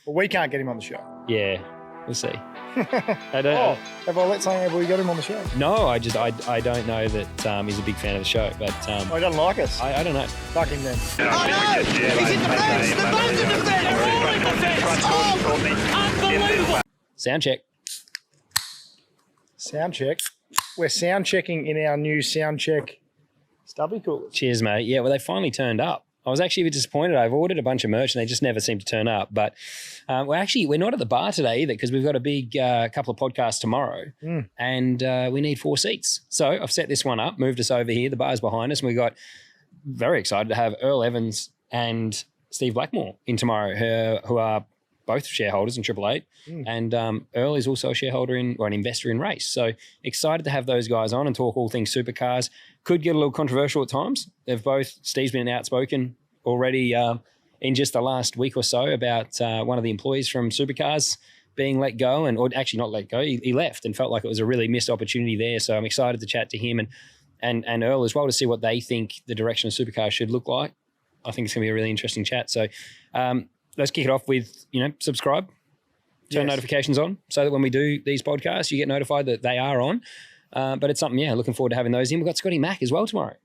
Well, we can't get him on the show. Yeah, we'll see. Have I let something have we got him on the show? No, I don't know that he's a big fan of the show, but I don't like us. I don't know. Fuck him then. Oh no! He's in the fence! They're both in the fence! They're all in the fence! Oh, unbelievable! Sound check. Sound check. We're sound checking in our new sound check stubby coolers. Cheers, mate. Yeah, well, they finally turned up. I was actually a bit disappointed. I've ordered a bunch of merch and they just never seem to turn up. But we're not at the bar today either because we've got a big couple of podcasts tomorrow and we need 4 seats. So I've set this one up, moved us over here. The bar's behind us and we got very excited to have Earl Evans and Steve Blackmore in tomorrow, who are both shareholders in Triple Eight. And Earl is also a shareholder an investor in Race. So excited to have those guys on and talk all things supercars. Could get a little controversial at times. Steve's been outspoken already in just the last week or so about one of the employees from Supercars being let go, or actually not let go. He left and felt like it was a really missed opportunity there. So I'm excited to chat to him and Earl as well to see what they think the direction of Supercars should look like. I think it's going to be a really interesting chat. So let's kick it off with, subscribe, turn notifications on so that when we do these podcasts, you get notified that they are on. But it's something, looking forward to having those in. We've got Scotty Mack as well tomorrow.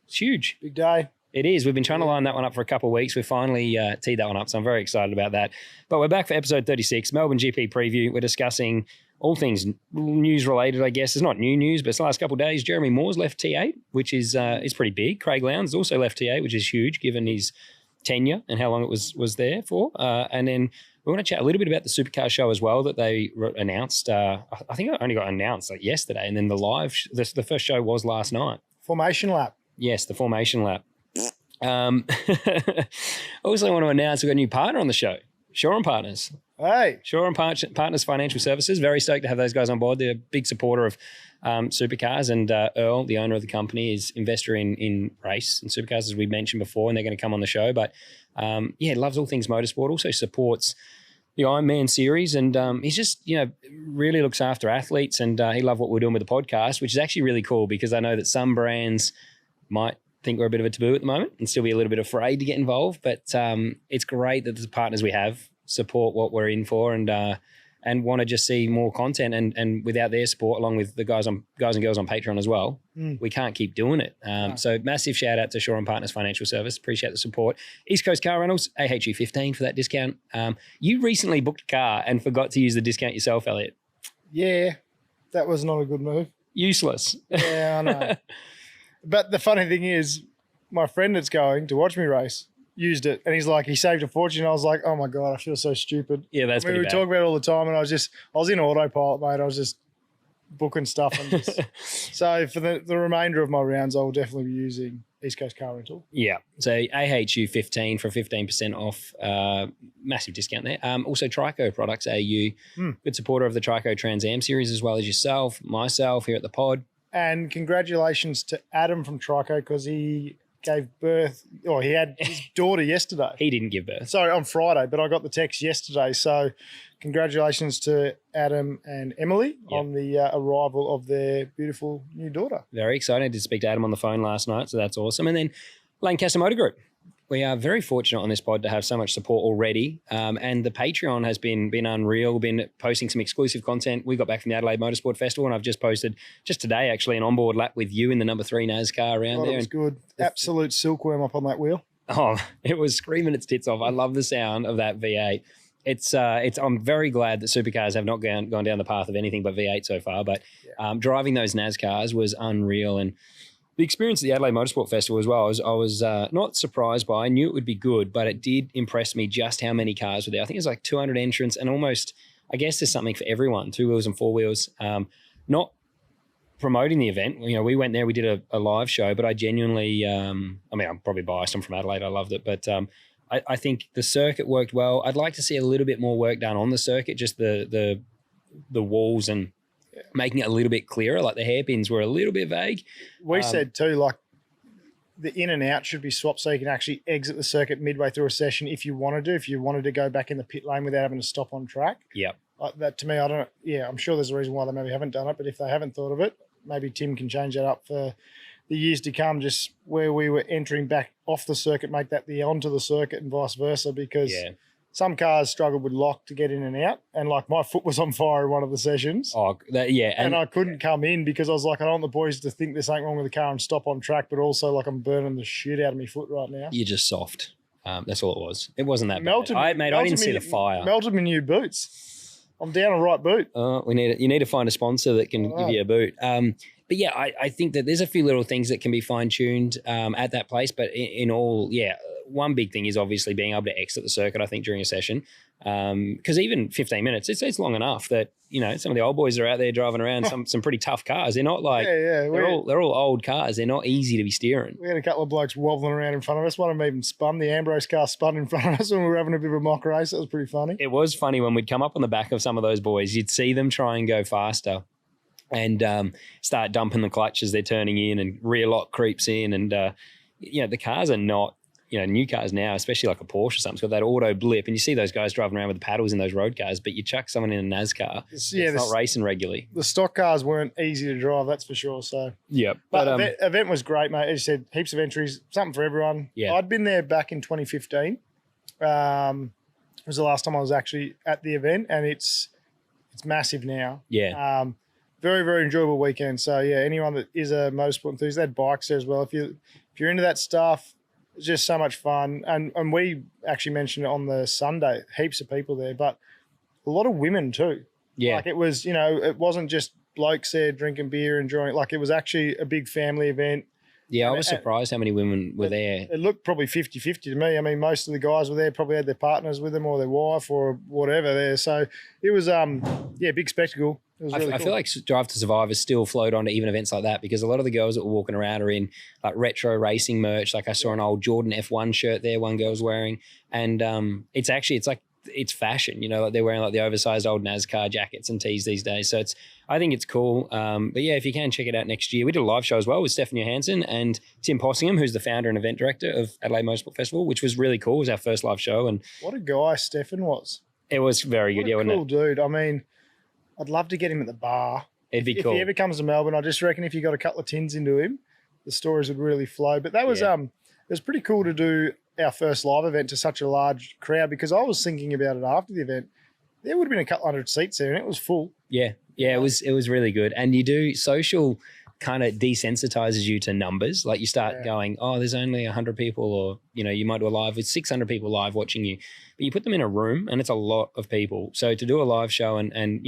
It's huge. Big day. It is. We've been trying to line that one up for a couple of weeks. We've finally teed that one up, so I'm very excited about that. But we're back for episode 36, Melbourne GP preview. We're discussing all things news-related, I guess. It's not new news, but it's the last couple of days. Jeremy Moore's left T8, which is pretty big. Craig Lowndes also left T8, which is huge given his tenure and how long it was there for. And then we want to chat a little bit about the Supercar show as well that they announced. I think it only got announced yesterday, and then the first show was last night. Formation lap. Yes, the formation lap. I also want to announce we've got a new partner on the show, Shaw & Partners. Hey. Shaw & Partners Financial Services. Very stoked to have those guys on board. They're a big supporter of Supercars, and Earl, the owner of the company, is investor in Race and Supercars, as we mentioned before, and they're going to come on the show. But loves all things motorsport, also supports the Ironman series, and he's just, really looks after athletes, and he loved what we're doing with the podcast, which is actually really cool because I know that some brands might think we're a bit of a taboo at the moment and still be a little bit afraid to get involved, but it's great that the partners we have support what we're in for and want to just see more content, and without their support, along with the guys and girls on Patreon as well, we can't keep doing it. So massive shout out to Shaw & Partners Financial Service. Appreciate the support. East Coast Car Rentals, AHU15 for that discount. You recently booked a car and forgot to use the discount yourself, Elliot. Yeah, that was not a good move. Useless. Yeah, I know. But the funny thing is, my friend that's going to watch me race used it, and he saved a fortune. I was like, oh my God, I feel so stupid. Yeah, that's pretty bad. We talk about it all the time, and I was in autopilot, mate. I was just booking stuff. And so for the remainder of my rounds, I will definitely be using East Coast Car Rental. Yeah. So AHU15 for 15% off, massive discount there. Also Trico Products AU, good supporter of the Trico Trans Am series, as well as yourself, myself here at the pod. And congratulations to Adam from Trico, because he gave birth, or he had his daughter yesterday. He didn't give birth. Sorry, on Friday, but I got the text yesterday. So congratulations to Adam and Emily on the arrival of their beautiful new daughter. Very excited to speak to Adam on the phone last night, so that's awesome. And then Lancaster Motor Group. We are very fortunate on this pod to have so much support already, and the Patreon has been unreal. We've been posting some exclusive content. We got back from the Adelaide Motorsport Festival, and I've just posted, just today actually, an onboard lap with you in the number 3 NASCAR around there. It was good. Absolute silkworm up on that wheel. Oh, it was screaming its tits off. I love the sound of that V8. I'm very glad that Supercars have not gone down the path of anything but V8 so far, but driving those NASCARs was unreal. And the experience at the Adelaide Motorsport Festival as well, I was not surprised by. I knew it would be good, but it did impress me just how many cars were there. I think it was like 200 entrants, and almost, I guess there's something for everyone, 2 wheels and 4 wheels. Not promoting the event. We went there, we did a live show, but I genuinely, I'm probably biased. I'm from Adelaide. I loved it. But I think the circuit worked well. I'd like to see a little bit more work done on the circuit, just the walls and making it a little bit clearer. Like the hairpins were a little bit vague. We said too, like the in and out should be swapped so you can actually exit the circuit midway through a session if you wanted to go back in the pit lane without having to stop on track. Yep. That to me, I don't know. Yeah, I'm sure there's a reason why they maybe haven't done it, but if they haven't thought of it, maybe Tim can change that up for the years to come, just where we were entering back off the circuit, make that the onto the circuit and vice versa, because some cars struggled with lock to get in and out, and like my foot was on fire in one of the sessions. Oh, and I couldn't come in because I was like, I don't want the boys to think there's something wrong with the car and stop on track, but also like I'm burning the shit out of my foot right now. You're just soft. That's all it was. It wasn't that Melted, bad. I didn't see the fire. Melted my new boots. I'm down a right boot. You need to find a sponsor that can give you a boot. But yeah, I think that there's a few little things that can be fine-tuned at that place. But in all, one big thing is obviously being able to exit the circuit, I think, during a session. Because even 15 minutes, it's long enough that, some of the old boys are out there driving around some pretty tough cars. They're not like, they're all old cars. They're not easy to be steering. We had a couple of blokes wobbling around in front of us. One of them even spun. The Ambrose car spun in front of us when we were having a bit of a mock race. That was pretty funny. It was funny when we'd come up on the back of some of those boys, you'd see them try and go faster and start dumping the clutch as they're turning in, and rear lock creeps in. And, the cars are not, new cars now, especially like a Porsche or something, it's got that auto blip, and you see those guys driving around with the paddles in those road cars, but you chuck someone in a NASCAR, it's not racing regularly. The stock cars weren't easy to drive, that's for sure. So yeah, but event was great, mate. As you said, heaps of entries, something for everyone. Yeah, I'd been there back in 2015. It was the last time I was actually at the event, and it's massive now. Yeah. Very, very enjoyable weekend. So yeah, anyone that is a motorsport enthusiast, they had bikes there as well. If you're into that stuff, it's just so much fun. And we actually mentioned it on the Sunday, heaps of people there, but a lot of women too. Yeah. Like it was, it wasn't just blokes there drinking beer, enjoying it. Like it was actually a big family event. Yeah, I was surprised how many women were there. It looked probably 50-50 to me. I mean, most of the guys were there, probably had their partners with them or their wife or whatever there. So it was, big spectacle. It was really cool. I feel like Drive to Survive has still flowed on to even events like that, because a lot of the girls that were walking around are in like retro racing merch. Like I saw an old Jordan F1 shirt there one girl's wearing. And it's fashion, like they're wearing like the oversized old NASCAR jackets and tees these days. So I think it's cool. But yeah, if you can check it out next year. We did a live show as well with Stefan Johansson and Tim Possingham, who's the founder and event director of Adelaide Motorsport Festival, which was really cool. It was our first live show. And what a guy Stefan was. It was very good. What a cool dude. I mean, I'd love to get him at the bar. It'd be cool. If he ever comes to Melbourne, I just reckon if you got a couple of tins into him, the stories would really flow. But that was it was pretty cool to do our first live event to such a large crowd, because I was thinking about it after the event. There would have been a couple hundred seats there and it was full. Yeah, it was really good. And you do social kind of desensitizes you to numbers. Like you start going, oh, there's only 100 people, or, you might do a live with 600 people live watching you. But you put them in a room and it's a lot of people. So to do a live show and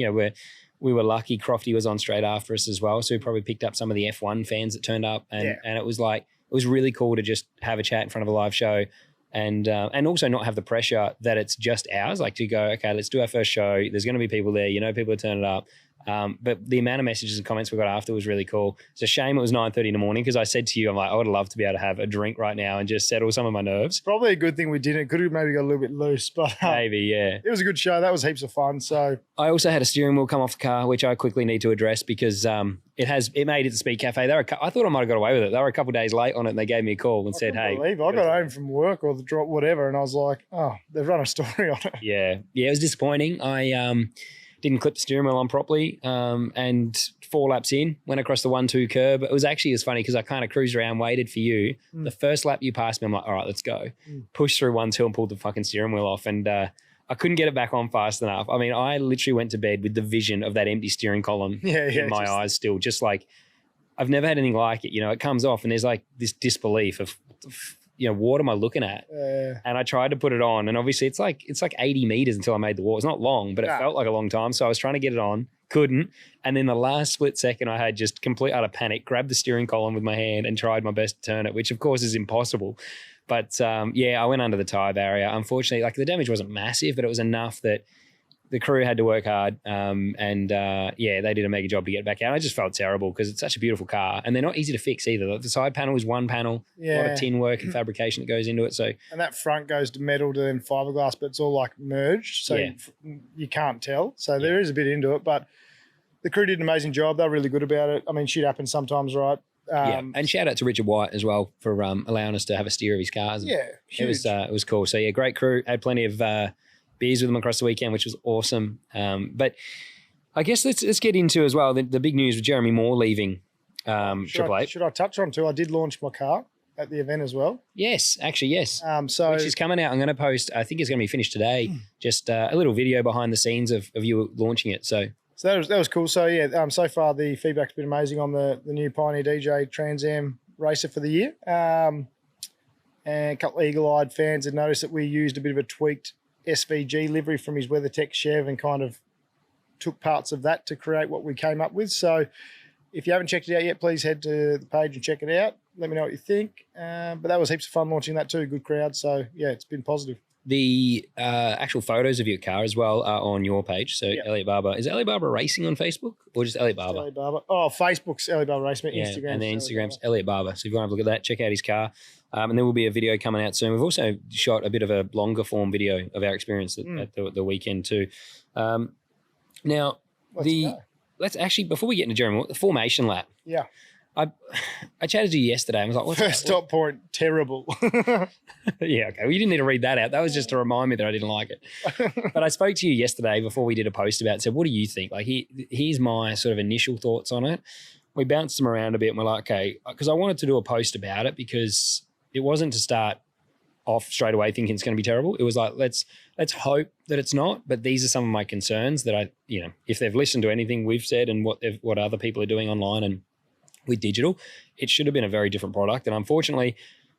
we were lucky Crofty was on straight after us as well. So we probably picked up some of the F1 fans that turned up and it was like, it was really cool to just have a chat in front of a live show and also not have the pressure that it's just ours. Like to go, okay, let's do our first show. There's going to be people there, people are turning up. But the amount of messages and comments we got after was really cool. It's a shame it was 9:30 in the morning, because I said to you, I'm like, I would love to be able to have a drink right now and just settle some of my nerves. Probably a good thing we didn't. Could have maybe got a little bit loose, but maybe, yeah. It was a good show. That was heaps of fun. So I also had a steering wheel come off the car, which I quickly need to address because it made it to Speed Cafe. I thought I might have got away with it. They were a couple of days late on it and they gave me a call and said, hey. I got home from work or the drop, whatever, and I was like, oh, they've run a story on it. Yeah, it was disappointing. I didn't clip the steering wheel on properly and 4 laps in, went across the 1-2 curb. It was funny because I kind of cruised around, waited for you. The first lap you passed me, I'm like, all right, let's go. Pushed through 1-2 and pulled the fucking steering wheel off, and I couldn't get it back on fast enough. I mean, I literally went to bed with the vision of that empty steering column in my eyes still, just like I've never had anything like it. It comes off and there's like this disbelief of what am I looking at? And I tried to put it on, and obviously it's like 80 meters until I made the wall. It's not long, but it felt like a long time. So I was trying to get it on, couldn't. And then the last split second I had just complete utter panic, grabbed the steering column with my hand and tried my best to turn it, which of course is impossible. But I went under the tyre barrier. Unfortunately, like the damage wasn't massive, but it was enough that the crew had to work hard, and they did a mega job to get it back out. I just felt terrible because it's such a beautiful car, and they're not easy to fix either. Like the side panel is one panel, a lot of tin work and fabrication that goes into it. So, and that front goes to metal to then fiberglass, but it's all like merged, so you can't tell. So there is a bit into it, but the crew did an amazing job. They're really good about it. I mean, shit happens sometimes, right? And shout out to Richard White as well for allowing us to have a steer of his cars. Huge. It was cool. So great crew. Had plenty of beers with them across the weekend, which was awesome. But I guess let's get into as well the big news with Jeremy Moore leaving Triple Eight. Should I touch on too? I did launch my car. at the event as well. Yes, actually, yes. So which is coming out. I'm going to post, I think it's going to be finished today, just a little video behind the scenes of you launching it. So that was cool. So yeah, so far the feedback's been amazing on the new Pioneer DJ Trans Am racer for the year. And a couple of eagle-eyed fans had noticed that we used a bit of a tweaked SVG livery from his WeatherTech Chev and kind of took parts of that to create what we came up with. So if you haven't checked it out yet, please head to the page and check it out. Let me know what you think. But that was heaps of fun launching that too. Good crowd. So, yeah, it's been positive. The actual photos of your car as well are on your page. So, Elliot Barber. Is Elliot Barber Racing on Facebook or just Elliot Barber? Elliot Barber. Oh, Facebook's Elliot Barber Racing. Yeah, Instagram. and then Instagram's Elliot Barber. So if you want to have a look at that, check out his car. And there will be a video coming out soon. We've also shot a bit of a longer form video of our experience at the weekend too. Now, let's actually, before we get into Jeremy, the formation lap. Yeah. I chatted to you yesterday. I was like, what's first stop point, terrible. Yeah, okay. Well, you didn't need to read that out. That was just to remind me that I didn't like it. But I spoke to you yesterday before we did a post about it. Said, what do you think? Like, here's my sort of initial thoughts on it. We bounced them around a bit and we're like, okay, because I wanted to do a post about it because it wasn't to start off straight away thinking it's going to be terrible. It was like, let's hope that it's not. But these are some of my concerns that if they've listened to anything we've said and what other people are doing online and with digital, it should have been a very different product. And unfortunately,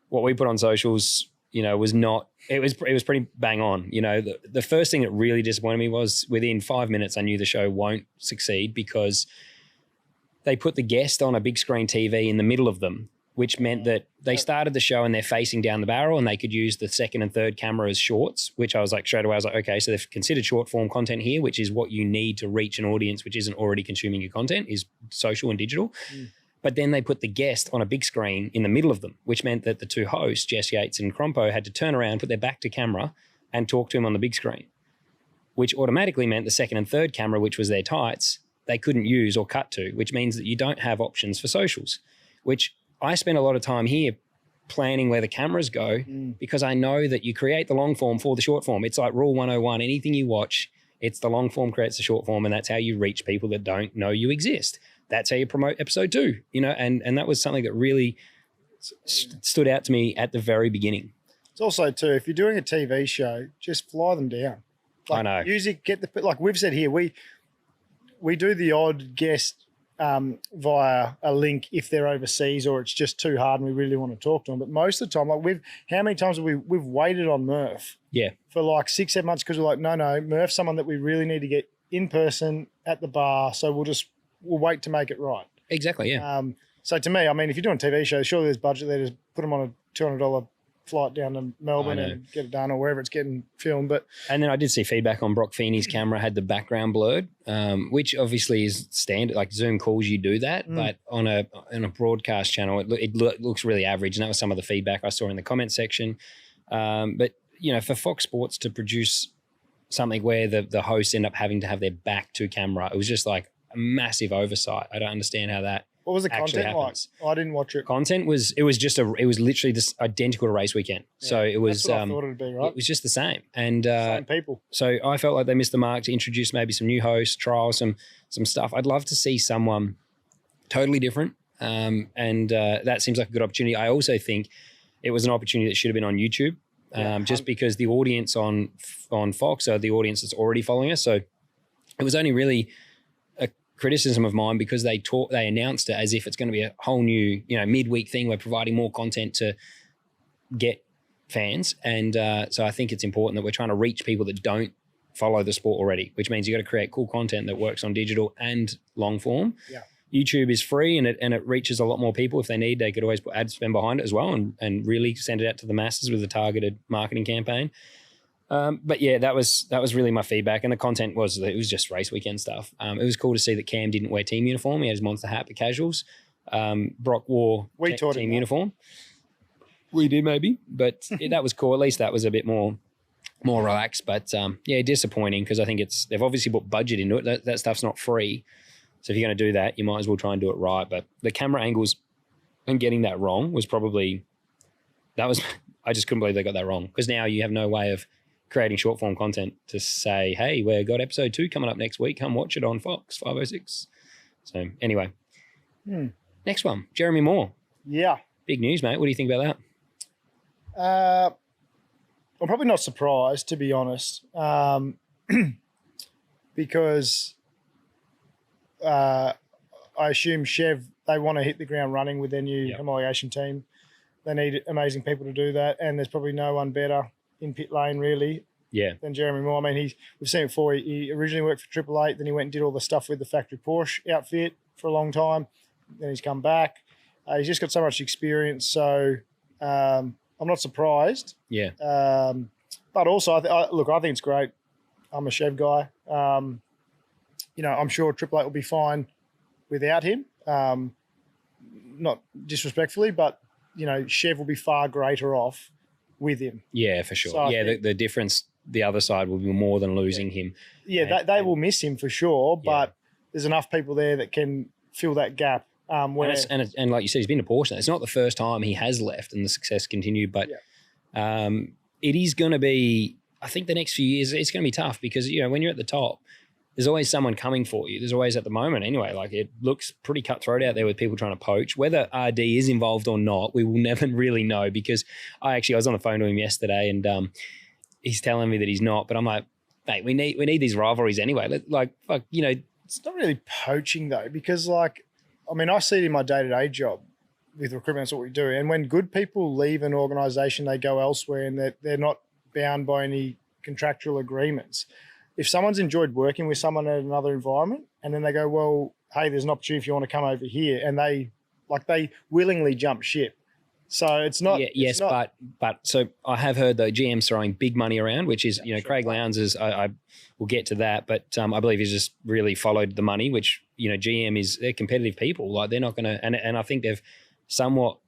what we put on socials, was not, it was pretty bang on. The first thing that really disappointed me was within 5 minutes, I knew the show won't succeed because they put the guest on a big screen TV in the middle of them, which meant that they started the show and they're facing down the barrel and they could use the second and third camera as shorts, which I was like, straight away, I was like, okay, so they've considered short form content here, which is what you need to reach an audience which isn't already consuming your content, is social and digital. But then they put the guest on a big screen in the middle of them, which meant that the two hosts, Jess Yates and Crompo, had to turn around, put their back to camera and talk to him on the big screen, which automatically meant the second and third camera, which was their tights, they couldn't use or cut to, which means that you don't have options for socials, which I spend a lot of time here planning where the cameras go because I know that you create the long form for the short form. It's like rule 101, anything you watch, it's the long form creates the short form, and that's how you reach people that don't know you exist. That's how you promote episode 2, and that was something that really stood out to me at the very beginning. It's also too, if you're doing a TV show, just fly them down. I know. Usually like we've said here, we do the odd guest via a link if they're overseas or it's just too hard and we really want to talk to them. But most of the time, how many times have we've waited on Murph? Yeah. For like 6-7 months because we're like, no, Murph's someone that we really need to get in person at the bar. So we'll wait to make it right. Exactly, yeah. So to me, if you're doing a TV show, surely there's budget there to put them on a $200 flight down to Melbourne and get it done or wherever it's getting filmed. And then I did see feedback on Brock Feeney's camera had the background blurred, which obviously is standard. Like Zoom calls you do that, but on a broadcast channel, it looks really average. And that was some of the feedback I saw in the comment section. But, for Fox Sports to produce something where the hosts end up having to have their back to camera, it was just like a massive oversight. I don't understand how that. What was the content happens. like? I didn't watch it. Content was literally this identical to race weekend. Yeah, so it was. That's what I thought it'd be, right? It was just the same, and same people. So I felt like they missed the mark to introduce maybe some new hosts, trial some stuff. I'd love to see someone totally different, and that seems like a good opportunity. I also think it was an opportunity that should have been on YouTube, just because the audience on Fox are the audience that's already following us. So it was only really criticism of mine because they announced it as if it's going to be a whole new, midweek thing. We're providing more content to get fans. And so I think it's important that we're trying to reach people that don't follow the sport already, which means you got to create cool content that works on digital and long form. Yeah. YouTube is free and it reaches a lot more people. If they need, they could always put ad spend behind it as well and really send it out to the masses with a targeted marketing campaign. But yeah, that was really my feedback, and the content was just race weekend stuff. It was cool to see that Cam didn't wear team uniform; he had his monster hat for casuals. Brock wore team uniform. We did maybe, but that was cool. At least that was a bit more relaxed. But disappointing because I think they've obviously put budget into it. That stuff's not free, so if you're going to do that, you might as well try and do it right. But the camera angles and getting that wrong was probably I just couldn't believe they got that wrong because now you have no way of creating short form content to say, hey, we've got episode 2 coming up next week. Come watch it on Fox 506. So anyway, next one, Jeremy Moore. Yeah. Big news, mate. What do you think about I'm probably not surprised, to be honest, because I assume Chev, they want to hit the ground running with their new homologation team. They need amazing people to do that, and there's probably no one better in pit lane, really, than Jeremy Moore. I mean, we've seen it before. He originally worked for Triple Eight, then he went and did all the stuff with the factory Porsche outfit for a long time. Then he's come back. He's just got so much experience, so I'm not surprised. Yeah. But also, I think it's great. I'm a Chev guy. I'm sure Triple Eight will be fine without him. Not disrespectfully, but Chev will be far greater off with him. Yeah, for sure. So the difference, the other side will be more than losing him. Yeah, they will miss him for sure, but there's enough people there that can fill that gap. And like you said, he's been to Porsche. It's not the first time he has left and the success continued, but it is going to be, I think the next few years, it's going to be tough because, when you're at the top, there's always someone coming for you. There's always, at the moment anyway, like it looks pretty cutthroat out there with people trying to poach. Whether RD is involved or not, we will never really know, because I was on the phone to him yesterday and he's telling me that he's not, but I'm like, mate, we need these rivalries anyway. It's not really poaching though, because I see it in my day-to-day job with recruitment. That's what we do. And when good people leave an organisation, they go elsewhere and they're not bound by any contractual agreements. If someone's enjoyed working with someone at another environment and then they go, well, hey, there's an opportunity if you want to come over here, and they willingly jump ship. So it's not. Yeah, yes, but so I have heard though GM's throwing big money around, which is Craig Lowndes is. I will get to that, but I believe he's just really followed the money, which GM they're competitive people. Like they're not going to, and I think they've somewhat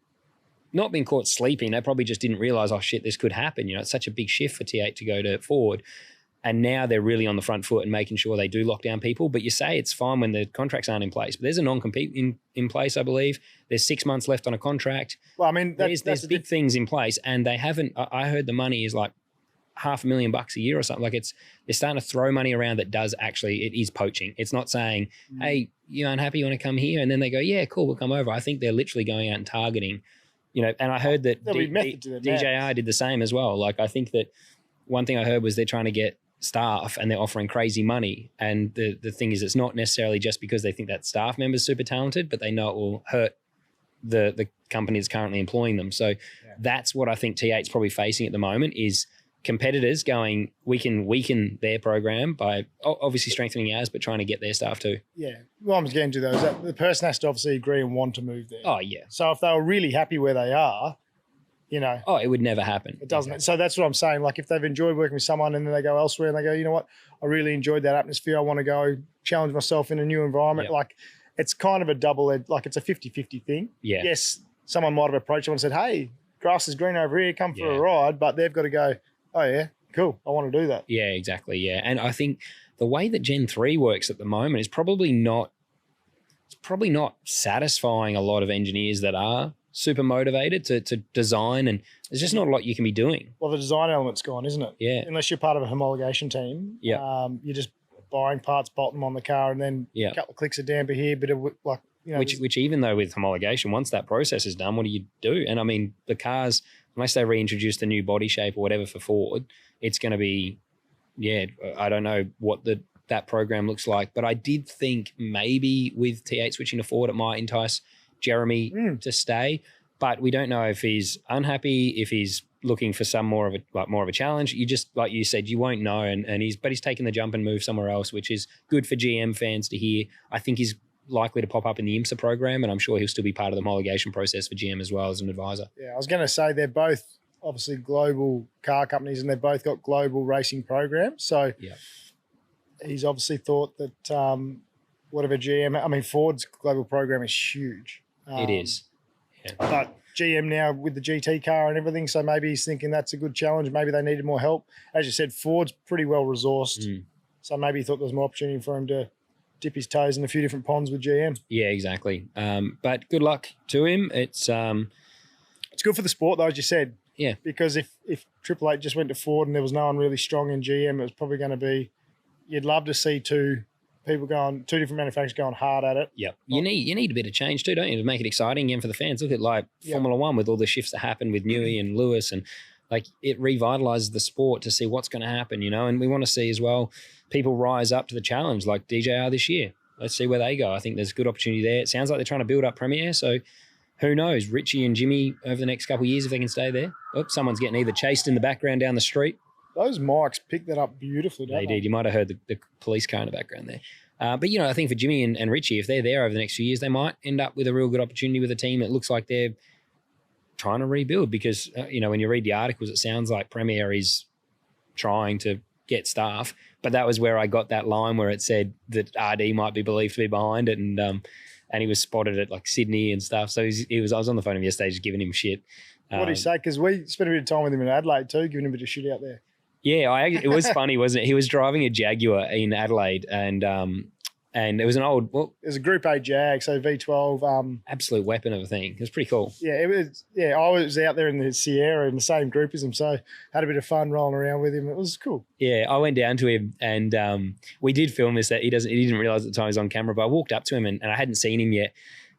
not been caught sleeping. They probably just didn't realise, oh shit, this could happen. It's such a big shift for T8 to go to Ford. And now they're really on the front foot and making sure they do lock down people. But you say it's fine when the contracts aren't in place. But there's a non-compete in place, I believe. There's 6 months left on a contract. Well, I mean, there's big things in place. And they haven't, I heard the money is like $500,000 a year or something. Like they're starting to throw money around that does actually, it is poaching. It's not saying, hey, you're unhappy, you want to come here? And then they go, yeah, cool, we'll come over. I think they're literally going out and targeting, and I heard that DJR did the same as well. Like I think that one thing I heard was they're trying to get staff and they're offering crazy money. And the thing is, it's not necessarily just because they think that staff member's super talented, but they know it will hurt the company that's currently employing them. So that's what I think T8's probably facing at the moment is competitors going, we can weaken their program by obviously strengthening ours, but trying to get their staff too. Yeah. What I'm getting to though is that the person has to obviously agree and want to move there. Oh, yeah. So if they were really happy where they are, oh, it would never happen. It doesn't. Exactly. So that's what I'm saying. Like if they've enjoyed working with someone and then they go elsewhere and they go, you know what, I really enjoyed that atmosphere. I want to go challenge myself in a new environment. Yep. Like it's kind of a double-edged, like it's a 50-50 thing. Yeah. Yes, someone might have approached them and said, hey, grass is green over here, come for a ride. But they've got to go, oh yeah, cool, I want to do that. Yeah, exactly. Yeah. And I think the way that Gen 3 works at the moment is probably not satisfying a lot of engineers that are super motivated to design, and there's just not a lot you can be doing. Well, the design element's gone, isn't it? Yeah. Unless you're part of a homologation team. Yeah. You're just buying parts, bolting them on the car, and then a couple of clicks of damper here, bit of like, which even though with homologation, once that process is done, what do you do? And I mean, the cars, unless they reintroduce the new body shape or whatever for Ford, it's going to be, I don't know what that program looks like, but I did think maybe with T8 switching to Ford, it might entice Jeremy to stay, but we don't know if he's unhappy, if he's looking for some more of a challenge. You just, like you said, you won't know, and he's taken the jump and moved somewhere else, which is good for GM fans to hear. I think he's likely to pop up in the IMSA program, and I'm sure he'll still be part of the homologation process for GM as well as an advisor. Yeah, I was going to say they're both obviously global car companies, and they've both got global racing programs. So he's obviously thought that whatever GM, I mean, Ford's global program is huge. It is. Yeah. But GM now with the GT car and everything, so maybe he's thinking that's a good challenge. Maybe they needed more help. As you said, Ford's pretty well resourced, so maybe he thought there was more opportunity for him to dip his toes in a few different ponds with GM. Yeah, exactly. But good luck to him. It's good for the sport, though, as you said. Yeah. Because if Triple Eight just went to Ford and there was no one really strong in GM, it was probably going to be, you'd love to see two people two different manufacturers going hard at it. Yep. You need a bit of change too, don't you, to make it exciting again for the fans. Look at like Formula One with all the shifts that happened with Newey and Lewis, and like it revitalizes the sport to see what's going to happen, you know. And we want to see as well people rise up to the challenge like DJR this year. Let's see where they go. I think there's good opportunity there. It sounds like they're trying to build up Premier, so who knows? Richie and Jimmy over the next couple of years if they can stay there. Oh, someone's getting either chased in the background down the street. Those mics picked that up beautifully, don't they? They did. You might have heard the police car in the background there. But, you know, I think for Jimmy and Richie, if they're there over the next few years, they might end up with a real good opportunity with a team that looks like they're trying to rebuild because, you know, when you read the articles, it sounds like Premier is trying to get staff. But that was where I got that line where it said that RD might be believed to be behind it, and he was spotted at like Sydney and stuff. So I was on the phone with him yesterday just giving him shit. What did he say? Because we spent a bit of time with him in Adelaide too, giving him a bit of shit out there. Yeah, it was funny, wasn't it? He was driving a Jaguar in Adelaide, and it was an old. Well, it was a Group A Jag, so V12. Absolute weapon of a thing. It was pretty cool. Yeah, it was. Yeah, I was out there in the Sierra in the same group as him, so had a bit of fun rolling around with him. It was cool. Yeah, I went down to him, and we did film this. That he didn't realize at the time he was on camera, but I walked up to him, and I hadn't seen him yet.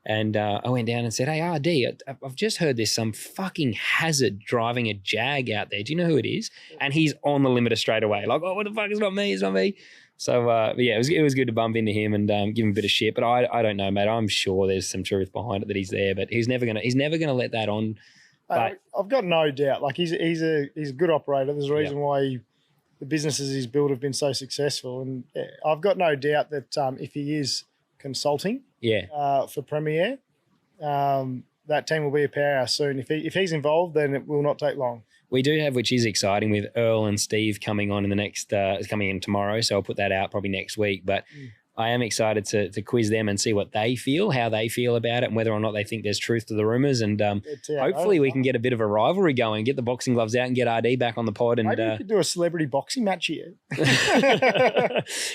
And I went down and said, "Hey, RD, I've just heard there's some fucking hazard driving a Jag out there. Do you know who it is?" And he's on the limiter straight away. Like, "Oh, what the fuck? It's not me. It's not me." So, yeah, it was good to bump into him and give him a bit of shit. But I don't know, mate. I'm sure there's some truth behind it that he's there, but he's never gonna let that on. But I've got no doubt. Like he's a good operator. There's a reason why the businesses he's built have been so successful, and I've got no doubt that if he is consulting. For Premier, that team will be a powerhouse soon. If he's involved, then it will not take long. We do have, which is exciting, with Earl and Steve coming on in the next, coming in tomorrow. So I'll put that out probably next week. But I am excited to quiz them and see what they feel, how they feel about it, and whether or not they think there's truth to the rumours. And hopefully we can get a bit of a rivalry going, get the boxing gloves out and get RD back on the pod. And maybe we could do a celebrity boxing match here.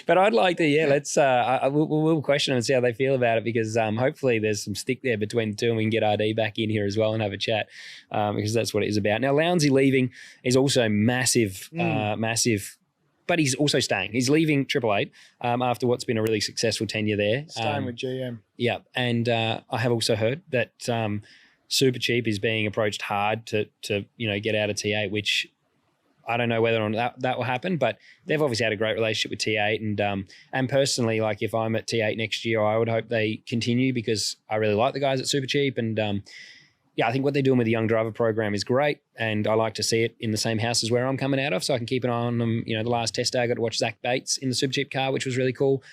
But I'd like to, let's we'll question them and see how they feel about it, because hopefully there's some stick there between the two and we can get RD back in here as well and have a chat, because that's what it is about. Now, Lownsy leaving is also massive, but he's also staying. He's leaving Triple Eight after what's been a really successful tenure there. Staying with GM. Yeah, and I have also heard that Super Cheap is being approached hard to get out of T8, which I don't know whether or not that will happen, but they've obviously had a great relationship with T8, and personally, like if I'm at T8 next year, I would hope they continue because I really like the guys at Super Cheap, and I think what they're doing with the young driver program is great, and I like to see it in the same house as where I'm coming out of, so I can keep an eye on them. You know, the last test day I got to watch Zach Bates in the Super Cheap car, which was really cool.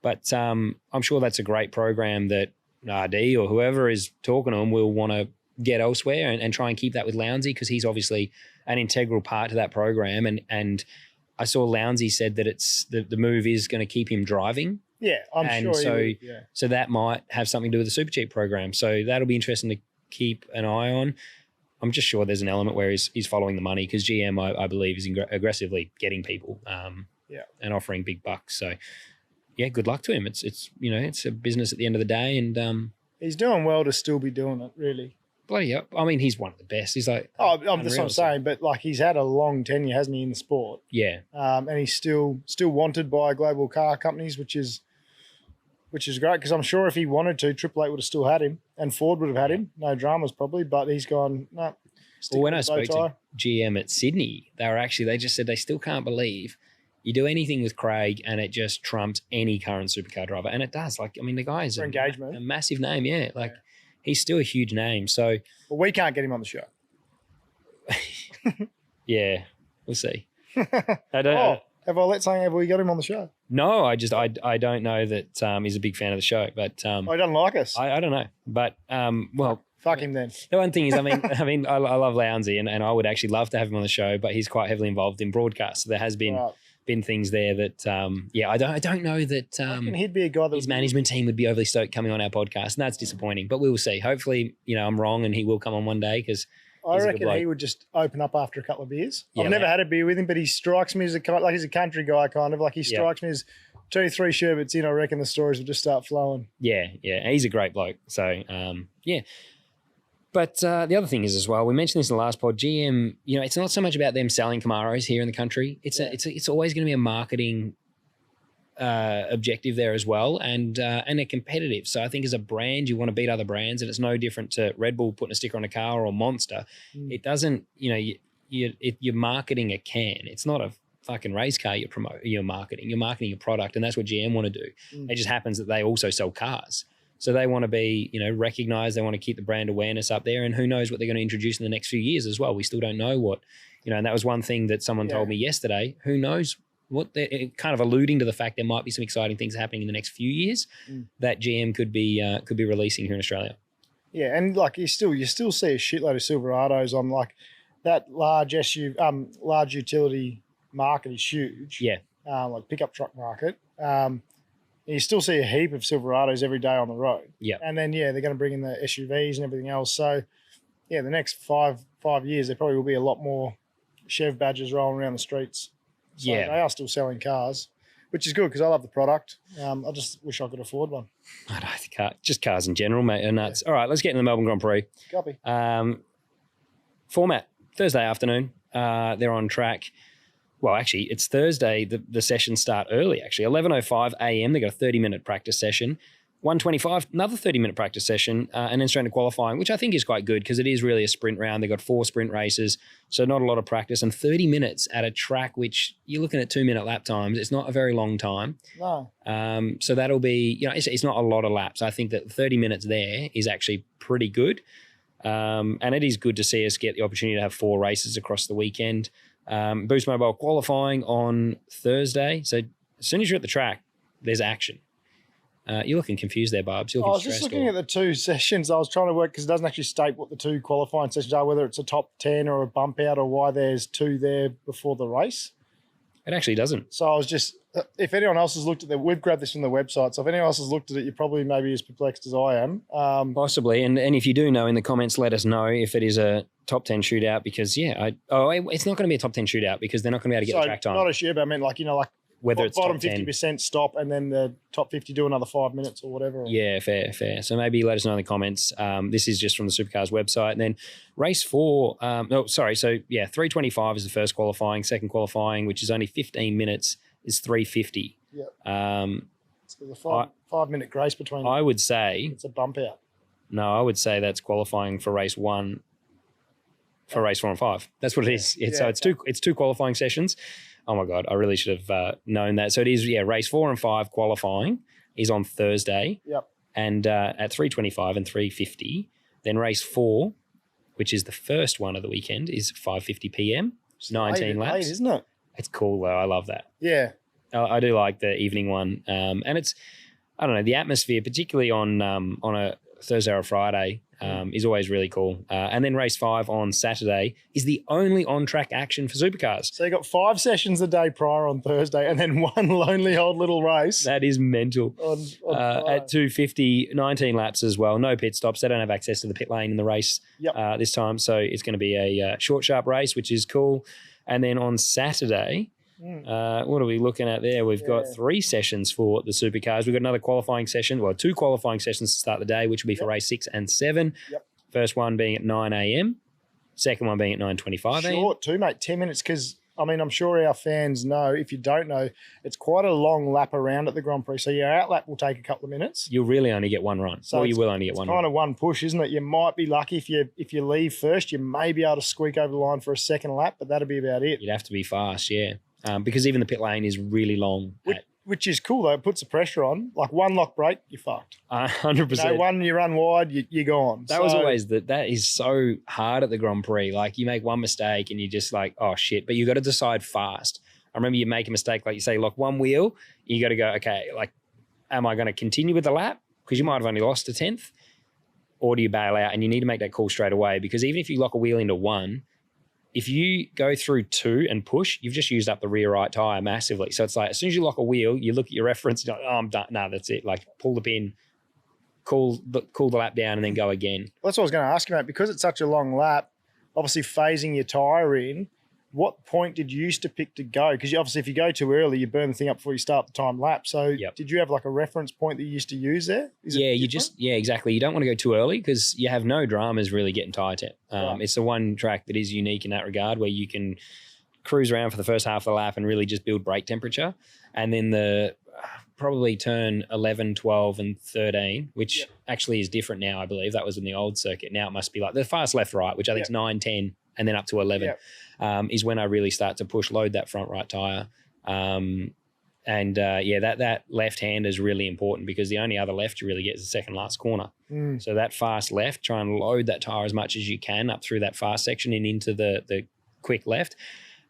But I'm sure that's a great program that RD or whoever is talking to them will want to get elsewhere and try and keep that with Lownsy, because he's obviously an integral part to that program. And I saw Lownsy said that it's the move is going to keep him driving. Yeah, I'm sure. So that might have something to do with the Super Cheap program. So that'll be interesting to keep an eye on. I'm just sure there's an element where he's following the money, because GM, I believe, is aggressively getting people and offering big bucks. So, yeah, good luck to him. It's a business at the end of the day, and he's doing well to still be doing it, really. Bloody hell. I mean, he's one of the best. He's like, that's what I'm saying, but like he's had a long tenure, hasn't he, in the sport? Yeah. And he's still wanted by global car companies, which is great, because I'm sure if he wanted to, Triple Eight would have still had him, and Ford would have had him. No dramas probably, but he's gone, no. Well, when I spoke to GM at Sydney, they just said they still can't believe you do anything with Craig and it just trumps any current supercar driver. And it does. Like, I mean, the guy is a massive name, he's still a huge name. So, well, we can't get him on the show. Yeah, we'll see. I don't. Have I let something? Have we got him on the show? No, I don't know that he's a big fan of the show, but he doesn't like us. I don't know, but well, fuck him then. The one thing is, I love Lownsy, and I would actually love to have him on the show, but he's quite heavily involved in broadcast. So there has been things there that I don't know that he'd be a guy that his management team would be overly stoked coming on our podcast, and that's disappointing. But we will see. Hopefully, I'm wrong and he will come on one day, because I reckon he would just open up after a couple of beers. I've never had a beer with him, but he strikes me as he's a country guy, kind of like he strikes me as 2-3 sherbets in. I reckon the stories will just start flowing. Yeah, he's a great bloke. So But the other thing is as well, we mentioned this in the last pod, GM, it's not so much about them selling Camaros here in the country. It's always going to be a marketing objective there as well, and they're competitive. So I think as a brand, you want to beat other brands, and it's no different to Red Bull putting a sticker on a car or Monster. It doesn't, you're marketing a can. It's not a fucking race car you're marketing. You're marketing your product, and that's what GM want to do. It just happens that they also sell cars. So they want to be, recognized. They want to keep the brand awareness up there, and who knows what they're going to introduce in the next few years as well. We still don't know what, and that was one thing that someone told me yesterday. Who knows what they're kind of alluding to the fact there might be some exciting things happening in the next few years that GM could be releasing here in Australia. Yeah, and like you still see a shitload of Silverados on like that large large utility market is huge. Yeah, like pickup truck market. You still see a heap of Silverados every day on the road. Yeah, and then they're going to bring in the SUVs and everything else. So the next five years there probably will be a lot more Chev badges rolling around the streets. So they are still selling cars, which is good because I love the product. I just wish I could afford one. I don't think just cars in general, mate, are nuts. All right, let's get into the Melbourne Grand Prix. Copy. Format, Thursday afternoon. They're on track. Well, actually, it's Thursday. The sessions start early, actually. 11:05 a.m. They got a 30-minute practice session. 1:25, another 30-minute practice session, and then straight into qualifying, which I think is quite good because it is really a sprint round. They've got 4 sprint races, so not a lot of practice, and 30 minutes at a track which you're looking at 2-minute lap times. It's not a very long time. No. So that'll be, it's not a lot of laps. I think that 30 minutes there is actually pretty good, and it is good to see us get the opportunity to have 4 races across the weekend. Boost Mobile qualifying on Thursday, so as soon as you're at the track, there's action. You're looking confused there, Barbs. I was just looking at the 2 sessions. I was trying to work because it doesn't actually state what the 2 qualifying sessions are, whether it's a top 10 or a bump out or why there's 2 there before the race. It actually doesn't. So I was just, if anyone else has looked at it, we've grabbed this from the website. So if anyone else has looked at it, you're probably maybe as perplexed as I am. Possibly. And if you do know in the comments, let us know if it is a top 10 shootout because, it's not going to be a top 10 shootout because they're not going to be able to get the track time. Not a shootout, but I mean like whether it's bottom top 50% stop and then the top 50 do another 5 minutes or whatever. Yeah, fair. So maybe let us know in the comments. This is just from the Supercars website. And then race 4, 3:25 is the first qualifying. Second qualifying, which is only 15 minutes, is 3:50. Yeah. So there's a 5-minute grace between. I would say it's a bump out. No, I would say that's qualifying for race 1. For race 4 and 5. That's what it is. So it's 2 qualifying sessions. Oh my God, I really should have known that. So it is, race 4 and 5 qualifying is on Thursday. Yep. And at 3:25 and 3:50. Then race 4, which is the first one of the weekend, is 5:50 p.m. It's 19 laps. Late, isn't it? It's cool though. I love that. Yeah. I do like the evening one. And it's, I don't know, the atmosphere, particularly on a Thursday or Friday, is always really cool. And then race 5 on Saturday is the only on-track action for Supercars. So you got 5 sessions a day prior on Thursday and then 1 lonely old little race. That is mental. At 2:50, 19 laps as well. No pit stops. They don't have access to the pit lane in the race this time. So it's going to be a short, sharp race, which is cool. And then on Saturday, what are we looking at there? We've got 3 sessions for the Supercars. We've got another qualifying session, 2 qualifying sessions to start the day, which will be for race 6 and 7. Yep. First one being at 9 a.m. Second one being at 9:25 a.m. Short too, mate. 10 minutes because, I mean, I'm sure our fans know. If you don't know, it's quite a long lap around at the Grand Prix. So your out lap will take a couple of minutes. You'll really only get one run. So you will only get one run. It's kind of one push, isn't it? You might be lucky if you leave first, you may be able to squeak over the line for a second lap, but that'll be about it. You'd have to be fast, yeah. Because even the pit lane is really long. Which is cool, though. It puts the pressure on. Like one lock brake, you're fucked. 100%. One you run wide, you're gone. That was always that is so hard at the Grand Prix. Like you make one mistake and you're just like, oh shit. But you got to decide fast. I remember you make a mistake, like you say, lock one wheel. You got to go, okay, like, am I going to continue with the lap? Because you might have only lost a 10th. Or do you bail out? And you need to make that call straight away. Because even if you lock a wheel into 1, if you go through 2 and push, you've just used up the rear right tyre massively. So it's like, as soon as you lock a wheel, you look at your reference, you're like, oh, I'm done. No, that's it. Like, pull the pin, cool the lap down, and then go again. That's what I was going to ask you about. Because it's such a long lap, obviously phasing your tyre in, what point did you used to pick to go? Because obviously if you go too early, you burn the thing up before you start the time lap. So did you have like a reference point that you used to use there? Exactly. You don't want to go too early because you have no dramas really getting tyre temp. It's the one track that is unique in that regard where you can cruise around for the first half of the lap and really just build brake temperature. And then probably turn 11, 12 and 13, which actually is different now, I believe. That was in the old circuit. Now it must be like the fast left, right, which I think is 9, 10 and then up to 11 is when I really start to load that front right tyre. That left hand is really important because the only other left you really get is the second last corner. So that fast left, try and load that tyre as much as you can up through that fast section and into the quick left.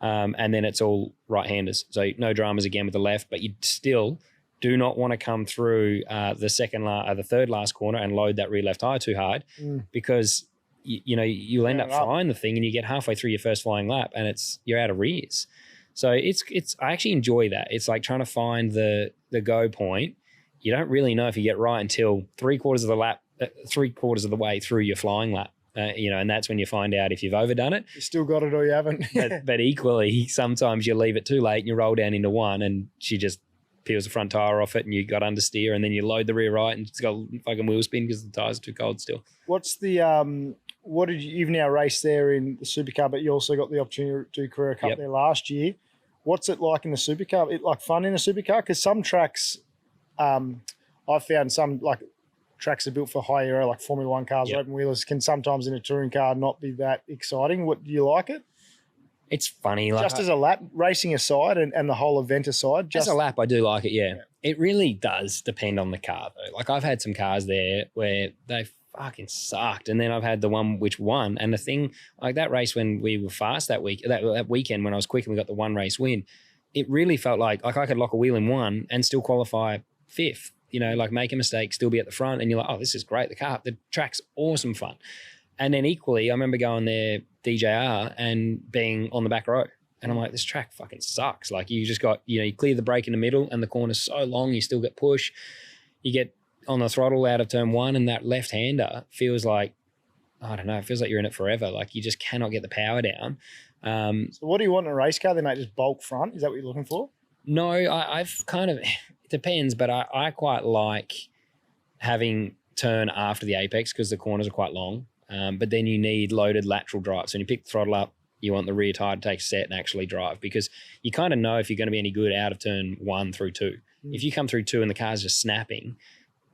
And then it's all right-handers. So no dramas again with the left, but you still do not want to come through the third last corner and load that rear left tyre too hard because you'll end up flying the thing and you get halfway through your first flying lap and you're out of rears. So I actually enjoy that. It's like trying to find the go point. You don't really know if you get right until 3/4 of the lap, 3/4 of the way through your flying lap. And that's when you find out if you've overdone it. You still got it or you haven't. but equally, sometimes you leave it too late and you roll down into one and she just peels the front tyre off it and you got understeer and then you load the rear right and it's got fucking wheel spin because the tyres are too cold still. What's the you've now raced there in the Supercar, but you also got the opportunity to do Career Cup there last year. What's it like in the Supercar? It like fun in a Supercar? Because some tracks, I've found some like tracks are built for high aero, like Formula One cars, open wheelers, can sometimes in a touring car not be that exciting. What do you like it? It's funny. Like, just as a lap, racing aside and the whole event aside. As a lap, I do like it, yeah. It really does depend on the car, though. Like, I've had some cars there where they fucking sucked, and then I've had the one which won. And the thing, like that race when we were fast that weekend when I was quick and we got the one race win, it really felt like I could lock a wheel in one and still qualify fifth. Like make a mistake, still be at the front, and you're like, oh, this is great. The track's awesome fun. And then equally, I remember going there DJR and being on the back row. And I'm like, this track fucking sucks. Like you just got, you clear the brake in the middle and the corner's so long, you still get push. You get on the throttle out of turn one and that left-hander feels like, I don't know, it feels like you're in it forever. Like you just cannot get the power down. So what do you want in a race car then, mate? Just bulk front? Is that what you're looking for? No, I've kind of, it depends, but I quite like having turn after the apex because the corners are quite long. But then you need loaded lateral drive. So when you pick the throttle up, you want the rear tire to take a set and actually drive because you kind of know if you're going to be any good out of turn 1 through 2. If you come through 2 and the car's just snapping,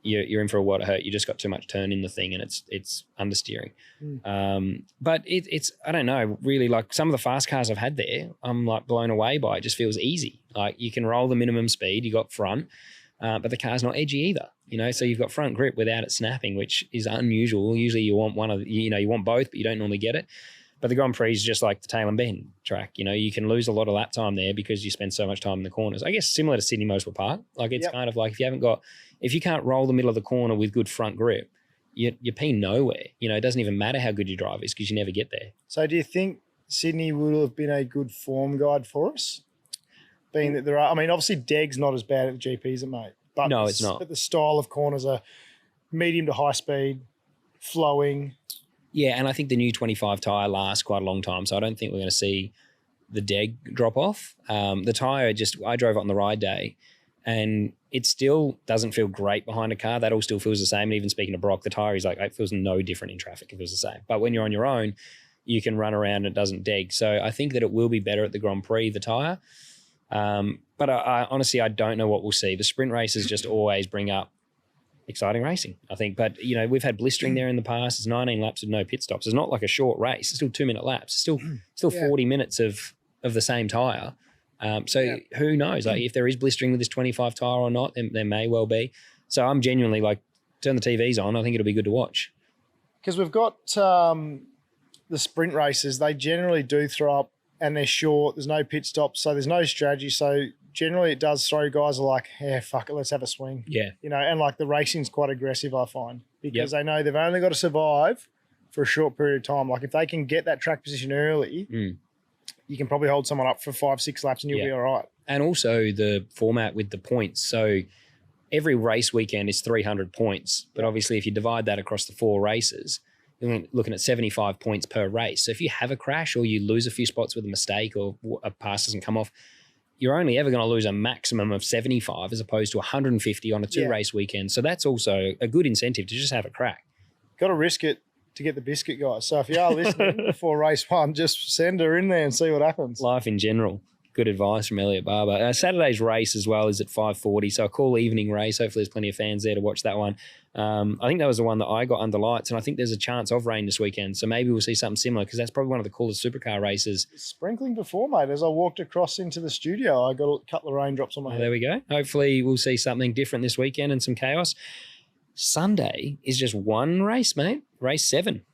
you're in for a world of hurt. You just got too much turn in the thing and it's understeering. But it's I don't know, really, like some of the fast cars I've had there, I'm like blown away by. It just feels easy. Like you can roll the minimum speed, you got front, but the car's not edgy either. So you've got front grip without it snapping, which is unusual. Usually you want one of, you want both, but you don't normally get it. But the Grand Prix is just like the tail and bend track. You can lose a lot of lap time there because you spend so much time in the corners. I guess similar to Sydney Motorsport Park. Like it's kind of like if you can't roll the middle of the corner with good front grip, you're peeing nowhere. It doesn't even matter how good your drive is because you never get there. So do you think Sydney would have been a good form guide for us? Being that there are, obviously Deg's not as bad at the GPs, mate. But no, it's not. But the style of corners are medium to high speed, flowing. Yeah, and I think the new 25 tyre lasts quite a long time, so I don't think we're going to see the Deg drop off. The tyre I drove it on the ride day, and it still doesn't feel great behind a car. That all still feels the same. And even speaking to Brock, the tyre is like, it feels no different in traffic. It feels the same. But when you're on your own, you can run around and it doesn't Deg. So I think that it will be better at the Grand Prix, the tyre. But I honestly, I don't know what we'll see. The sprint races just always bring up exciting racing, I think. But, we've had blistering there in the past. It's 19 laps with no pit stops. It's not like a short race. It's still 2-minute laps. It's still 40 minutes of the same tyre. Who knows? Like if there is blistering with this 25 tyre or not, there may well be. So I'm genuinely like, turn the TVs on. I think it'll be good to watch. Because we've got the sprint races. They generally do throw up and they're short. There's no pit stops. So there's no strategy. So generally it does throw guys are like, fuck it, let's have a swing. Yeah. And like the racing's quite aggressive, I find, because they know they've only got to survive for a short period of time. Like if they can get that track position early, you can probably hold someone up for 5-6 laps and you'll be all right. And also the format with the points. So every race weekend is 300 points. But obviously if you divide that across the 4 races, you're looking at 75 points per race. So if you have a crash or you lose a few spots with a mistake or a pass doesn't come off, you're only ever going to lose a maximum of 75 as opposed to 150 on a 2-race weekend. So that's also a good incentive to just have a crack. Got to risk it to get the biscuit, guys. So if you are listening before race 1, just send her in there and see what happens. Life in general. Good advice from Elliot Barber. Saturday's race as well is at 5:40, so a cool evening race. Hopefully there's plenty of fans there to watch that one. I think that was the one that I got under lights, and I think there's a chance of rain this weekend, so maybe we'll see something similar because that's probably one of the coolest supercar races. Sprinkling before, mate. As I walked across into the studio, I got a couple of raindrops on my head. There we go. Hopefully we'll see something different this weekend and some chaos. Sunday is just one race, mate. Race 7.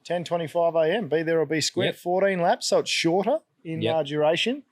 10:25 a.m. Be there or be square. Yep. 14 laps, so it's shorter in duration.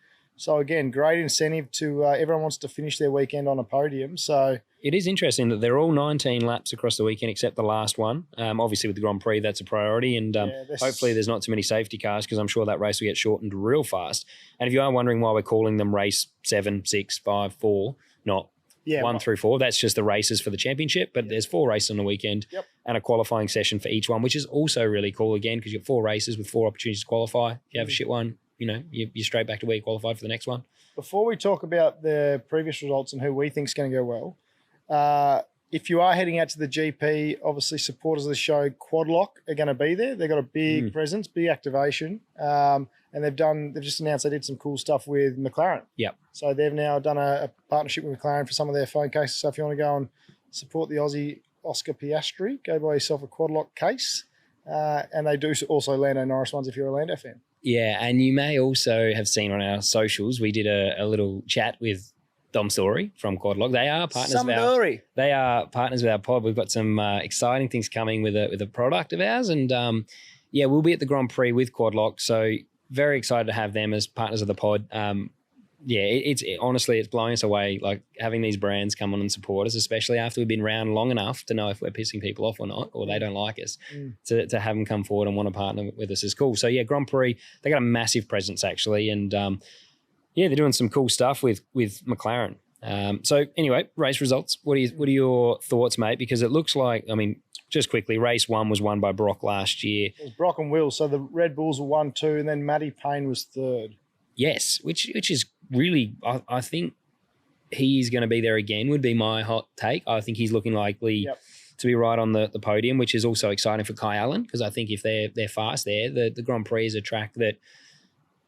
So, again, great incentive to everyone wants to finish their weekend on a podium. So it is interesting that they're all 19 laps across the weekend except the last one. Obviously, with the Grand Prix, that's a priority. And hopefully there's not too many safety cars because I'm sure that race will get shortened real fast. And if you are wondering why we're calling them race 7, 6, 5, 4, not 1 through 4, that's just the races for the championship. But there's 4 races on the weekend and a qualifying session for each one, which is also really cool, again, because you've got 4 races with 4 opportunities to qualify. If you have a shit one, you're straight back to where you qualified for the next one. Before we talk about the previous results and who we think is going to go well, if you are heading out to the GP, obviously supporters of the show, Quadlock, are going to be there. They've got a big presence, big activation, and they've just announced they did some cool stuff with McLaren. Yep. So they've now done a partnership with McLaren for some of their phone cases. So if you want to go and support the Aussie Oscar Piastri, go buy yourself a Quadlock case. And they do also Lando Norris ones if you're a Lando fan. Yeah, and you may also have seen on our socials, we did a little chat with Dom Story from Quadlock. They are partners with our pod. We've got some exciting things coming with a product of ours, and we'll be at the Grand Prix with Quadlock. So very excited to have them as partners of the pod. It's honestly, it's blowing us away, like having these brands come on and support us, especially after we've been around long enough to know if we're pissing people off or not, or they don't like us. To have them come forward and want to partner with us is cool. So Grand Prix, they got a massive presence actually, and they're doing some cool stuff with McLaren. So anyway, race results. What are your thoughts, mate? Because it looks like, just quickly, race 1 was won by Brock last year. It was Brock and Will. So the Red Bulls were 1, 2, and then Matty Payne was 3rd. Yes, which is really, I think he's going to be there again, would be my hot take. I think he's looking likely to be right on the podium, which is also exciting for Kai Allen, because I think if they're fast there, the Grand Prix is a track that,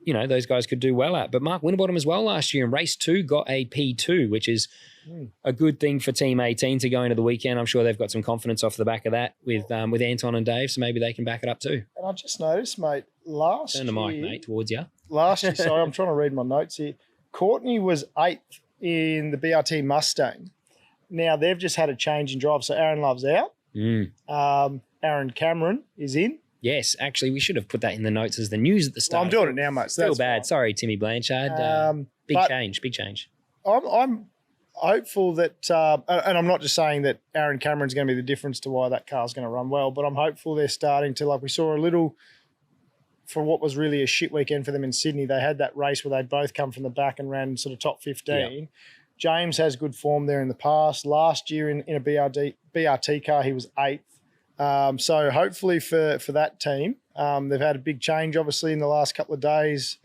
those guys could do well at. But Mark Winterbottom as well last year in race 2 got a P2, which is a good thing for Team 18 to go into the weekend. I'm sure they've got some confidence off the back of that with Anton and Dave, so maybe they can back it up too. And I just noticed, mate, Turn the mic, mate, towards you. Last year, sorry, I'm trying to read my notes here. Courtney was 8th in the BRT Mustang. Now, they've just had a change in drive, so Aaron Love's out. Aaron Cameron is in. Yes, actually, we should have put that in the notes as the news at the start. Well, I'm doing it now, mate. So Still bad. Fine. Sorry, Timmy Blanchard. Big change. I'm hopeful that, and I'm not just saying that Aaron Cameron's going to be the difference to why that car's going to run well, but I'm hopeful they're starting to, like we saw a little, for what was really a shit weekend for them in Sydney, they had that race where they'd both come from the back and ran sort of top 15. Yep. James has good form there in the past. Last year in a BRT car, he was 8th. So hopefully for that team, they've had a big change, obviously, in the last couple of days.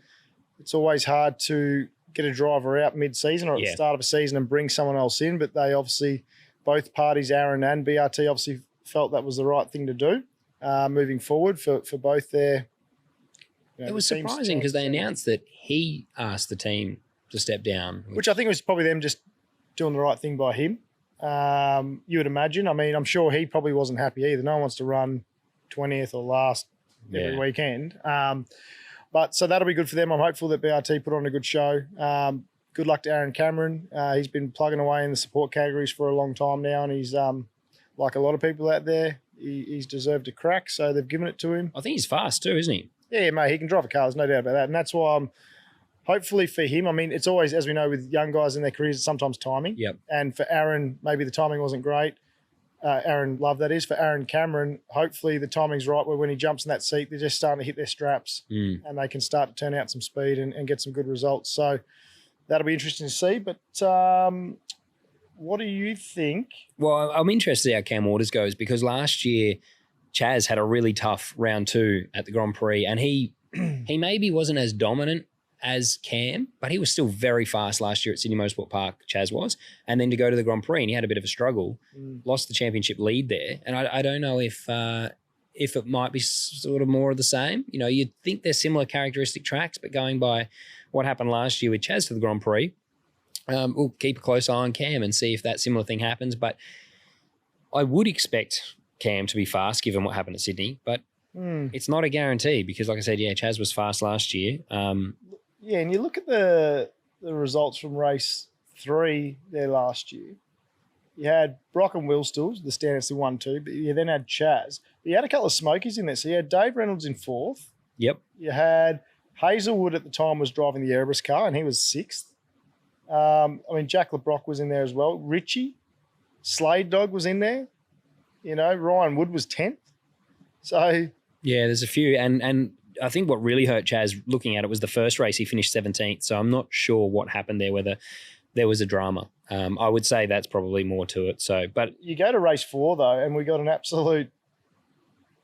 It's always hard to get a driver out mid-season or at the start of a season and bring someone else in, but they obviously, both parties, Aaron and BRT, obviously felt that was the right thing to do moving forward for both their... It was surprising because they announced that he asked the team to step down. Which I think was probably them just doing the right thing by him. You would imagine. I'm sure he probably wasn't happy either. No one wants to run 20th or last every weekend. But so that'll be good for them. I'm hopeful that BRT put on a good show. Good luck to Aaron Cameron. He's been plugging away in the support categories for a long time now, and he's like a lot of people out there, he's deserved a crack, so they've given it to him. I think he's fast too, isn't he? Yeah, mate, he can drive a car. There's no doubt about that. And that's why I'm hopefully for him. It's always, as we know, with young guys in their careers, it's sometimes timing. Yep. And for Aaron, maybe the timing wasn't great. Aaron Love, that is. For Aaron Cameron, hopefully the timing's right where when he jumps in that seat, they're just starting to hit their straps and they can start to turn out some speed and get some good results. So that'll be interesting to see. But what do you think? Well, I'm interested to see how Cam Waters goes because last year Chaz had a really tough round 2 at the Grand Prix and he maybe wasn't as dominant as Cam, but he was still very fast last year at Sydney Motorsport Park, Chaz was. And then to go to the Grand Prix and he had a bit of a struggle, lost the championship lead there. And I don't know if it might be sort of more of the same. You'd think they're similar characteristic tracks, but going by what happened last year with Chaz to the Grand Prix. We'll keep a close eye on Cam and see if that similar thing happens. But I would expect Cam to be fast given what happened at Sydney. But it's not a guarantee because, like I said, Chaz was fast last year. And you look at the results from race 3 there last year. You had Brock and Will Stills, the standards 1-2, but you then had Chaz. But you had a couple of smokies in there. So you had Dave Reynolds in 4th. Yep. You had Hazelwood at the time was driving the Erebus car, and he was 6th. Jack LeBrock was in there as well. Richie, Slade Dog was in there. Ryan Wood was 10th. So yeah, there's a few, and I think what really hurt Chaz looking at it was the first race he finished 17th. So I'm not sure what happened there, whether there was a drama. I would say that's probably more to it. So, but you go to race 4 though, and we got an absolute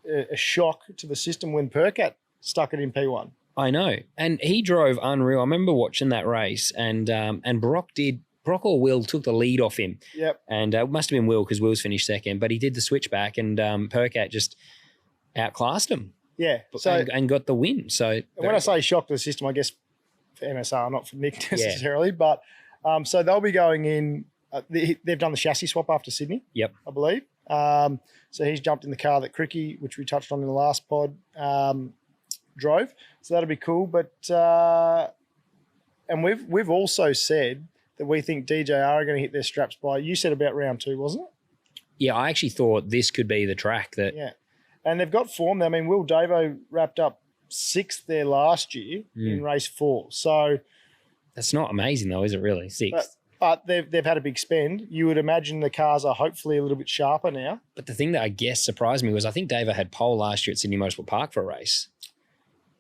a shock to the system when Percat stuck it in P1. I know, and he drove unreal. I remember watching that race, and Brock or Will took the lead off him. Yep. And it must have been Will because Will's finished second, but he did the switchback, and Percat just outclassed him. Yeah. So and got the win. So when I say shock to the system, I guess for MSR, not for Nick necessarily, but so they'll be going in. They've done the chassis swap after Sydney. Yep. I believe. So he's jumped in the car that Cricky, which we touched on in the last pod, drove. So that'll be cool. But and we've also said that we think DJR are going to hit their straps by, you said about round 2, wasn't it? Yeah, I actually thought this could be the track that. Yeah. And they've got form there. I mean, Will Davo wrapped up 6th there last year in race 4. So that's not amazing though, is it really? 6th. But they've had a big spend. You would imagine the cars are hopefully a little bit sharper now. But the thing that I guess surprised me was I think Davo had pole last year at Sydney Motorsport Park for a race.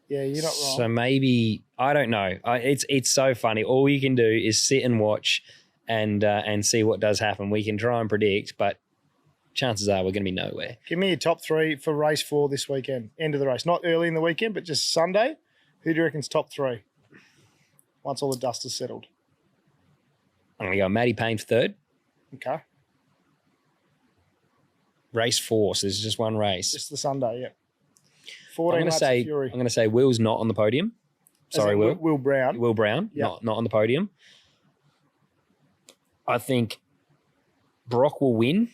Yeah, you're not wrong. So maybe, I don't know. It's so funny. All you can do is sit and watch and see what does happen. We can try and predict, but chances are we're going to be nowhere. Give me your top 3 for race 4 this weekend. End of the race. Not early in the weekend, but just Sunday. Who do you reckon's top 3 once all the dust is settled? I'm going to go Matty Payne for 3rd. Okay. Race 4, so there's just one race. Just the Sunday, yeah. I'm going to say Will's not on the podium. Sorry, Will. Will Brown. Will Brown, yep. not on the podium. I think Brock will win.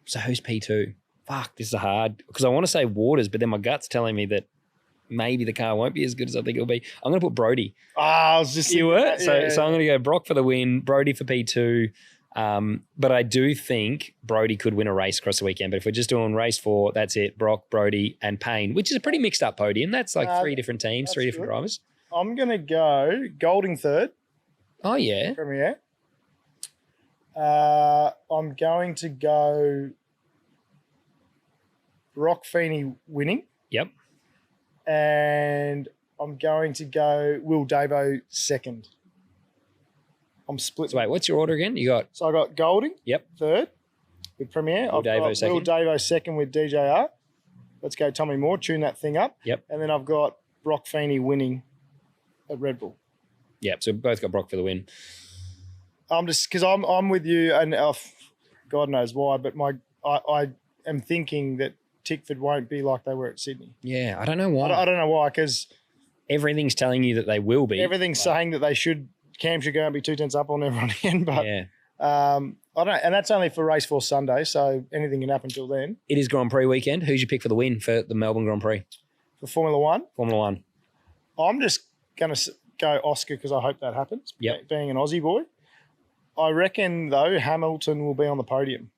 So who's P2? Fuck, this is hard. Because I want to say Waters, but then my gut's telling me that maybe the car won't be as good as I think it'll be. I'm going to put Brody. I was just You were? that, yeah. So I'm going to go Brock for the win, Brody for P2. But I do think Brody could win a race across the weekend. But if we're just doing race 4, that's it. Brock, Brody, and Payne, which is a pretty mixed up podium. That's like 3 different teams, 3 different drivers. I'm going to go Golding 3rd. Oh, yeah. Premier. I'm going to go Brock Feeney winning. Yep. And I'm going to go Will Davo 2nd. I'm split. So wait, what's your order again? So I got Golding. Yep. 3rd with Premier. Will Davo 2nd. Will Davo 2nd with DJR. Let's go Tommy Moore. Tune that thing up. Yep. And then I've got Brock Feeney winning at Red Bull. Yep. So we both got Brock for the win. I'm just because I'm with you, and God knows why, but I am thinking that Tickford won't be like they were at Sydney. Yeah, I don't know why. I don't know why, because everything's telling you that they will be. Everything's saying that they should. Cam should go and be 2 tenths up on everyone again, but yeah. I don't know, and that's only for race 4 Sunday, so anything can happen till then. It is Grand Prix weekend. Who's your pick for the win for the Melbourne Grand Prix? For Formula 1? Formula 1. I'm just going to go Oscar because I hope that happens, yep. Being an Aussie boy. I reckon, though, Hamilton will be on the podium.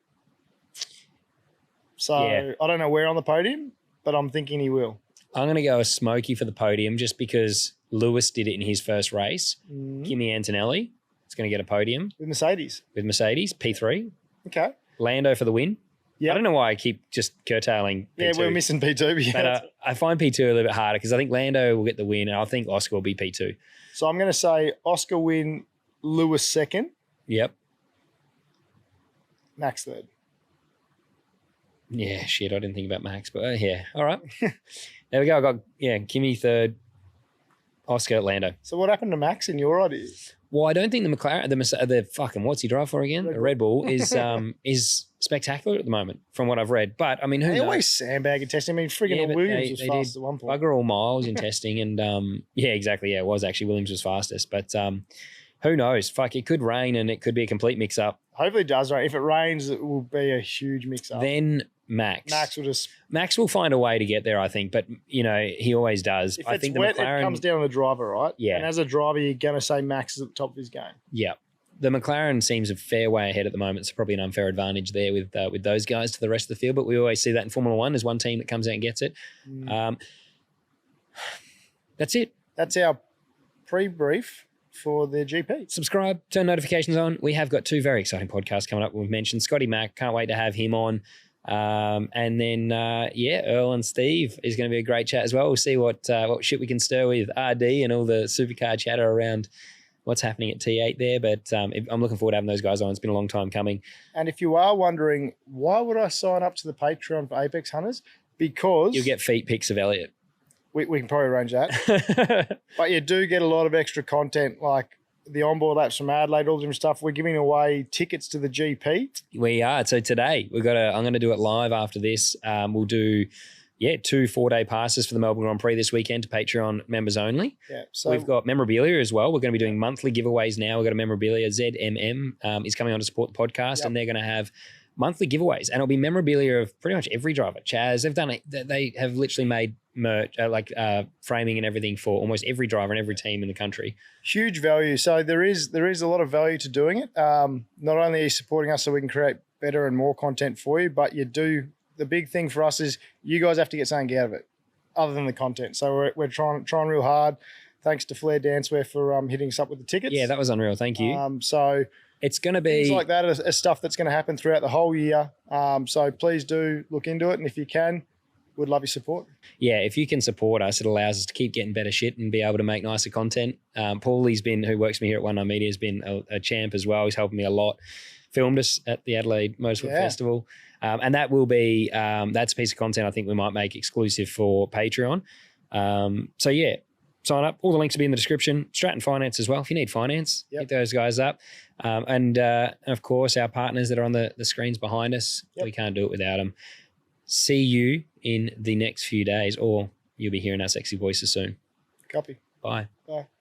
So yeah. I don't know where on the podium, but I'm thinking he will. I'm going to go a Smokey for the podium just because Lewis did it in his first race. Kimi Antonelli is going to get a podium. With Mercedes, P3. Okay. Lando for the win. Yeah. I don't know why I keep just curtailing P2. Yeah, we're missing P2. But I find P2 a little bit harder because I think Lando will get the win and I think Oscar will be P2. So I'm going to say Oscar win, Lewis 2nd. Yep. Max 3rd. Yeah, shit, I didn't think about Max, but yeah, all right. There we go. I got, Kimi 3rd, Oscar Lando. So what happened to Max in your idea? Well, I don't think the McLaren, the fucking, what's he drive for again? The Red Bull is spectacular at the moment, from what I've read. But I mean, who knows? They always sandbag and testing. I mean, friggin' Williams was fast at one point. Bugger all miles in testing, and yeah, exactly. Yeah, it was actually Williams was fastest, but who knows? Fuck, it could rain and it could be a complete mix up. Hopefully it does rain. If it rains, it will be a huge mix up. Then Max will find a way to get there, I think. But you know, he always does. If I it's think wet, the McLaren it comes down to the driver, right? Yeah. And as a driver, you're going to say Max is at the top of his game. Yeah. The McLaren seems a fair way ahead at the moment. It's probably an unfair advantage there with those guys to the rest of the field. But we always see that in Formula One. There's one team that comes out and gets it. That's it. That's our pre-brief for the GP. Subscribe, turn notifications on. We have got 2 very exciting podcasts coming up. We've mentioned Scotty Mack. Can't wait to have him on. And then, Earl and Steve is going to be a great chat as well. We'll see what shit we can stir with RD and all the supercar chatter around what's happening at T8 there. But I'm looking forward to having those guys on. It's been a long time coming. And if you are wondering, why would I sign up to the Patreon for Apex Hunters? Because you'll get feet pics of Elliot. We can probably arrange that. But you do get a lot of extra content, like the onboard laps from Adelaide, all the different stuff. We're giving away tickets to the GP. We are. So today I'm going to do it live after this. We'll do 2 4-day passes for the Melbourne Grand Prix this weekend to Patreon members only. Yeah. So we've got memorabilia as well. We're going to be doing monthly giveaways now. We've got a memorabilia. ZMM is coming on to support the podcast, and they're going to have monthly giveaways, and it'll be memorabilia of pretty much every driver. Chaz, they've done it. They have literally made merch, framing and everything for almost every driver and every team in the country. Huge value. So there is a lot of value to doing it. Not only are you supporting us so we can create better and more content for you, but the big thing for us is you guys have to get something out of it other than the content. So we're trying real hard. Thanks to Flair Dancewear for hitting us up with the tickets. Yeah, that was unreal. Thank you. So it's going to be things like that are stuff that's going to happen throughout the whole year. So please do look into it. And if you can, we'd love your support. Yeah, if you can support us, it allows us to keep getting better shit and be able to make nicer content. Paul, who works with me here at One Nine Media, has been a champ as well. He's helping me a lot. Filmed us at the Adelaide Motorsport Festival. And that will be, that's a piece of content I think we might make exclusive for Patreon. Sign up. All the links will be in the description. Stratton Finance as well. If you need finance, hit those guys up. And of course, our partners that are on the screens behind us, we can't do it without them. See you in the next few days, or you'll be hearing our sexy voices soon. Copy. Bye. Bye.